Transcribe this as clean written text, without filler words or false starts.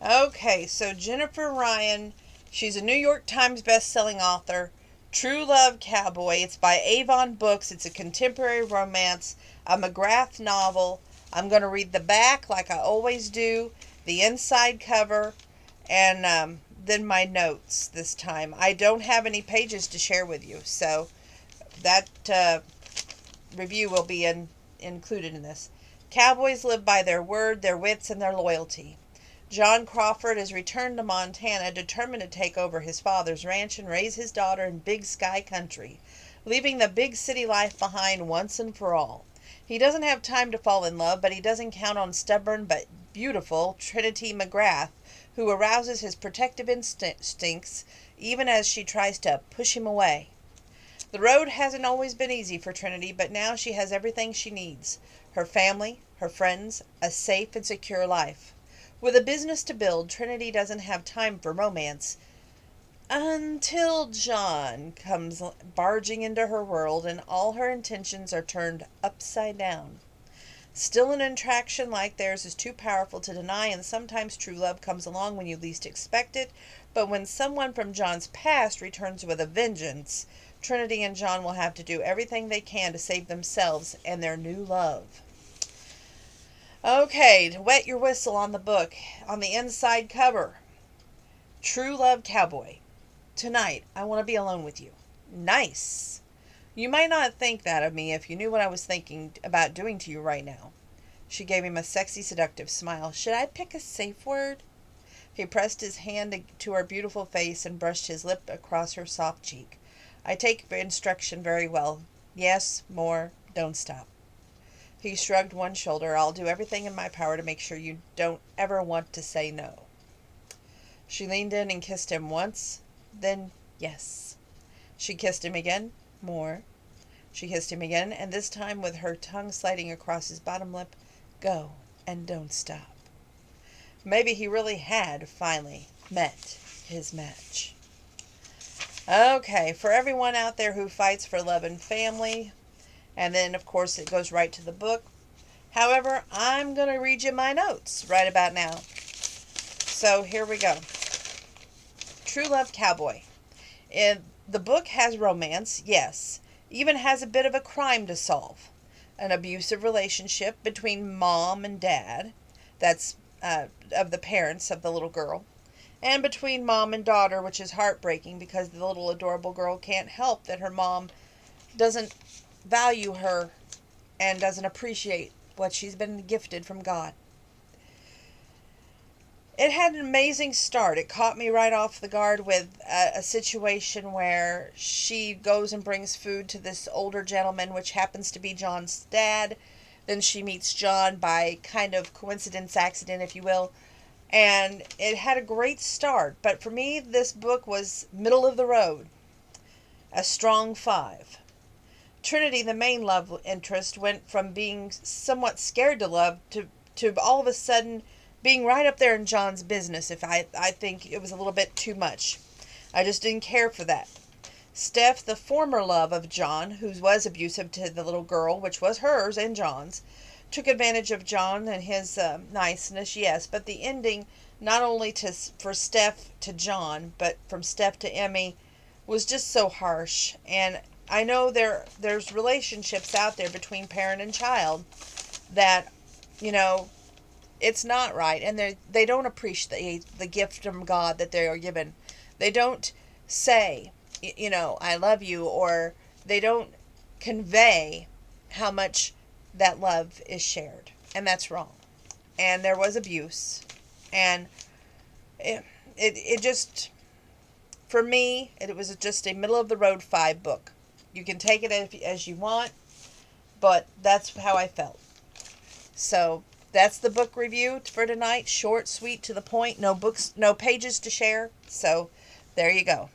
Okay, so Jennifer Ryan, she's a New York Times best-selling author. True Love Cowboy. It's by Avon Books. It's a contemporary romance, a McGrath novel. I'm going to read the back like I always do, the inside cover, and then my notes this time. I don't have any pages to share with you, so that review will be included in this. Cowboys live by their word, their wits, and their loyalty. John Crawford has returned to Montana, determined to take over his father's ranch and raise his daughter in Big Sky Country, leaving the big city life behind once and for all. He doesn't have time to fall in love, but he doesn't count on stubborn but beautiful Trinity McGrath, who arouses his protective instincts even as she tries to push him away. The road hasn't always been easy for Trinity, but now she has everything she needs: her family, her friends, a safe and secure life. With a business to build, Trinity doesn't have time for romance until John comes barging into her world and all her intentions are turned upside down. Still, an attraction like theirs is too powerful to deny, and sometimes true love comes along when you least expect it. But when someone from John's past returns with a vengeance, Trinity and John will have to do everything they can to save themselves and their new love. Okay, to wet your whistle on the book, on the inside cover, True Love Cowboy. Tonight, I want to be alone with you. Nice. You might not think that of me if you knew what I was thinking about doing to you right now. She gave him a sexy, seductive smile. Should I pick a safe word? He pressed his hand to her beautiful face and brushed his lip across her soft cheek. I take instruction very well. Yes, more, don't stop. He shrugged one shoulder. I'll do everything in my power to make sure you don't ever want to say no. She leaned in and kissed him once, then yes. She kissed him again, more. She kissed him again, and this time with her tongue sliding across his bottom lip. Go, and don't stop. Maybe he really had finally met his match. Okay, for everyone out there who fights for love and family, and then, of course, it goes right to the book. However, I'm going to read you my notes right about now. So here we go. True Love Cowboy. The book has romance, yes. Even has a bit of a crime to solve. An abusive relationship between mom and dad. That's of the parents of the little girl. And between mom and daughter, which is heartbreaking because the little adorable girl can't help that her mom doesn't value her and doesn't appreciate what she's been gifted from God. It had an amazing start. It caught me right off the guard with a situation where she goes and brings food to this older gentleman, which happens to be John's dad. Then she meets John by kind of coincidence, accident, if you will. And it had a great start. But for me, this book was middle of the road. A strong 5. Trinity, the main love interest, went from being somewhat scared to love to all of a sudden being right up there in John's business. I think it was a little bit too much. I just didn't care for that. Steph, the former love of John, who was abusive to the little girl, which was hers and John's, took advantage of John and his niceness, yes, but the ending, not only for Steph to John, but from Steph to Emmy, was just so harsh. And I know there's relationships out there between parent and child that, it's not right, and they don't appreciate the gift from God that they are given. They don't say, I love you, or they don't convey how much that love is shared, and that's wrong. And there was abuse, and it just, for me, it was just a middle of the road 5 book. You can take it as you want, but that's how I felt. So that's the book review for tonight. Short, sweet, to the point. No pages to share. So there you go.